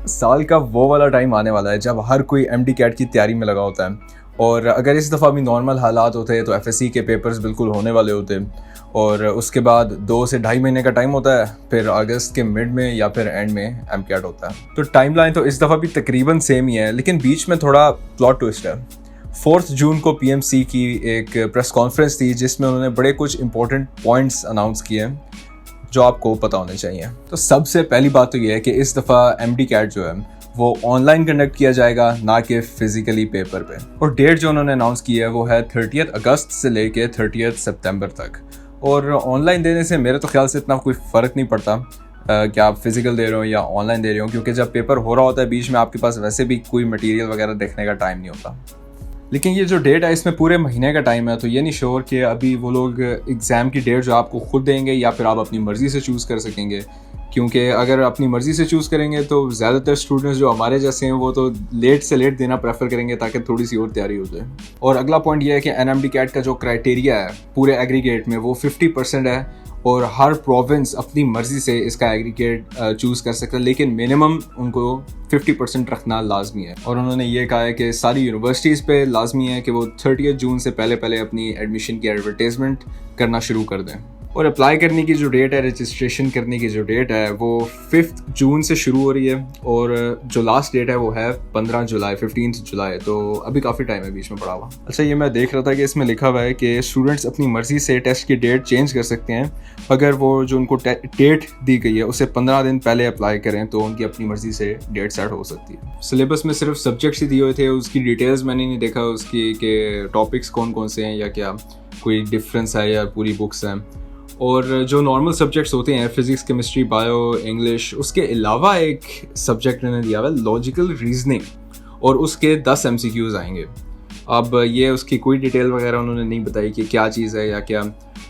साल का वो वाला टाइम आने वाला है जब हर कोई एमडी कैट की तैयारी में लगा होता है। और अगर इस दफ़ा भी नॉर्मल हालात होते तो एफएससी के पेपर्स बिल्कुल होने वाले होते, और उसके बाद 2 से ढाई महीने का टाइम होता है, फिर अगस्त के मिड में या फिर एंड में एम कैट होता है। तो टाइमलाइन तो इस दफ़ा भी तकरीबन सेम ही है, लेकिन बीच में थोड़ा प्लॉट ट्विस्ट है। 4 जून को पीएमसी की एक प्रेस कॉन्फ्रेंस थी जिसमें उन्होंने बड़े कुछ इंपॉर्टेंट पॉइंट्स अनाउंस किए हैं जो आपको पता होने चाहिए। तो सबसे पहली बात तो ये है कि इस दफ़ा एमडी कैट जो है वो ऑनलाइन कंडक्ट किया जाएगा, ना कि फिजिकली पेपर पे। और डेट जो उन्होंने अनाउंस की है वो है 30 अगस्त से लेके 30 सितंबर तक। और ऑनलाइन देने से मेरे तो ख्याल से इतना कोई फ़र्क नहीं पड़ता कि आप फिजिकल दे रहे हो या ऑनलाइन दे रहे हो, क्योंकि जब पेपर हो रहा होता है बीच में आपके पास वैसे भी कोई मटेरियल वगैरह देखने का टाइम नहीं होता। लेकिन ये जो डेट है इसमें पूरे महीने का टाइम है, तो ये नहीं श्योर कि अभी वो लोग एग्ज़ाम की डेट जो आपको खुद देंगे या फिर आप अपनी मर्ज़ी से चूज़ कर सकेंगे। क्योंकि अगर अपनी मर्ज़ी से चूज़ करेंगे तो ज़्यादातर स्टूडेंट्स जो हमारे जैसे हैं वो तो लेट से लेट देना प्रेफर करेंगे ताकि थोड़ी सी और तैयारी हो जाए। और अगला पॉइंट ये है कि एनएमडी कैट का जो क्राइटेरिया है पूरे एग्रीगेट में वो 50% है, और हर प्रोविंस अपनी मर्ज़ी से इसका एग्रीगेट चूज़ कर सकता है, लेकिन मिनिमम उनको 50% रखना लाजमी है। और उन्होंने ये कहा है कि सारी यूनिवर्सिटीज़ पे लाजमी है कि वो 30 जून से पहले पहले अपनी एडमिशन की एडवर्टाइजमेंट करना शुरू कर दें। और अप्लाई करने की जो डेट है, रजिस्ट्रेशन करने की जो डेट है वो 5 जून से शुरू हो रही है, और जो लास्ट डेट है वो है 15 जुलाई 15 जुलाई। तो अभी काफ़ी टाइम है बीच में पड़ा हुआ। अच्छा, ये मैं देख रहा था कि इसमें लिखा हुआ है कि स्टूडेंट्स अपनी मर्ज़ी से टेस्ट की डेट चेंज कर सकते हैं अगर वो जो उनको डेट दी गई है उसे 15 दिन पहले अप्लाई करें तो उनकी अपनी मर्ज़ी से डेट सेट हो सकती है। सिलेबस में सिर्फ सब्जेक्ट्स ही दिए हुए थे, उसकी डिटेल्स मैंने नहीं देखा उसकी कि टॉपिक्स कौन कौन से हैं या क्या कोई डिफरेंस है या पूरी बुक्स हैं। और जो नॉर्मल सब्जेक्ट्स होते हैं फिज़िक्स, केमिस्ट्री, बायो, इंग्लिश, उसके अलावा एक सब्जेक्ट इन्होंने दिया हुआ है लॉजिकल रीजनिंग, और उसके 10 एमसीक्यूज़ आएंगे। अब ये उसकी कोई डिटेल वगैरह उन्होंने नहीं बताई कि क्या चीज़ है या क्या।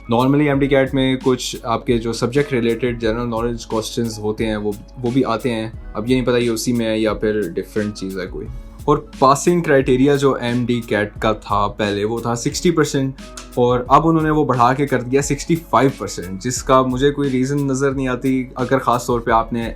नॉर्मली एमडी कैट में कुछ आपके जो subject related general knowledge questions होते हैं वो भी आते हैं। अब ये नहीं पता ये उसी में है या फिर डिफरेंट चीज़ है कोई। और पासिंग क्राइटेरिया जो एमडी कैट का था पहले वो था 60%, और अब उन्होंने वो बढ़ा के कर दिया 65%, जिसका मुझे कोई रीज़न नज़र नहीं आती। अगर ख़ास तौर पे आपने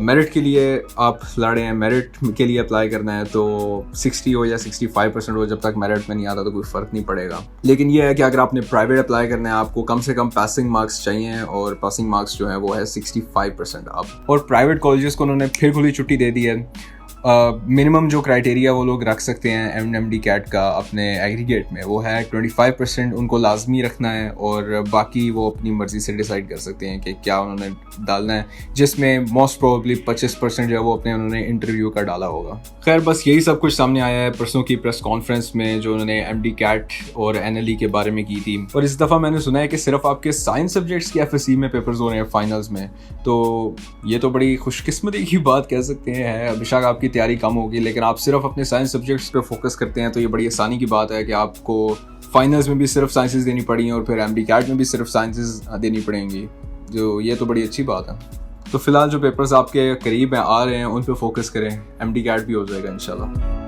मेरिट के लिए आप लड़े हैं, मेरिट के लिए अप्लाई करना है, तो 60 हो या 65% हो, जब तक मेरिट में नहीं आता तो कोई फ़र्क नहीं पड़ेगा। लेकिन ये है कि अगर आपने प्राइवेट अप्लाई करना है आपको कम से कम पासिंग मार्क्स चाहिए, और पासिंग मार्क्स जो है वो है 65% अब। और प्राइवेट कॉलेजेस को उन्होंने फिर खुली छुट्टी दे दी है। मिनिमम जो क्राइटेरिया वो लोग रख सकते हैं एमडी कैट का अपने एग्रीगेट में वो है 25% उनको लाजमी रखना है, और बाकी वो अपनी मर्ज़ी से डिसाइड कर सकते हैं कि क्या उन्होंने डालना है, जिसमें मोस्ट प्रोबेबली 25% जो है वो अपने उन्होंने इंटरव्यू का डाला होगा। खैर, बस यही सब कुछ सामने आया है परसों की प्रेस कॉन्फ्रेंस में जो उन्होंने एमडी कैट और एनएलई के बारे में की थी। और इस दफ़ा मैंने सुना है कि सिर्फ आपके साइंस सब्जेक्ट्स की एफएससी में पेपर्स हो रहे हैं फाइनल्स में, तो ये तो बड़ी खुशकिस्मती की बात कह सकते हैं। बेशक आपकी तैयारी कम होगी, लेकिन आप सिर्फ अपने साइंस सब्जेक्ट्स पे फोकस करते हैं तो ये बड़ी आसानी की बात है कि आपको फाइनल्स में भी सिर्फ साइंसेस देनी पड़ी और फिर एमडी कैट में भी सिर्फ साइंसेस देनी पड़ेंगी, जो ये तो बड़ी अच्छी बात है। तो फिलहाल जो पेपर्स आपके करीब हैं आ रहे हैं उन पे फोकस करें, एमडी कैट भी हो जाएगा इंशाल्लाह।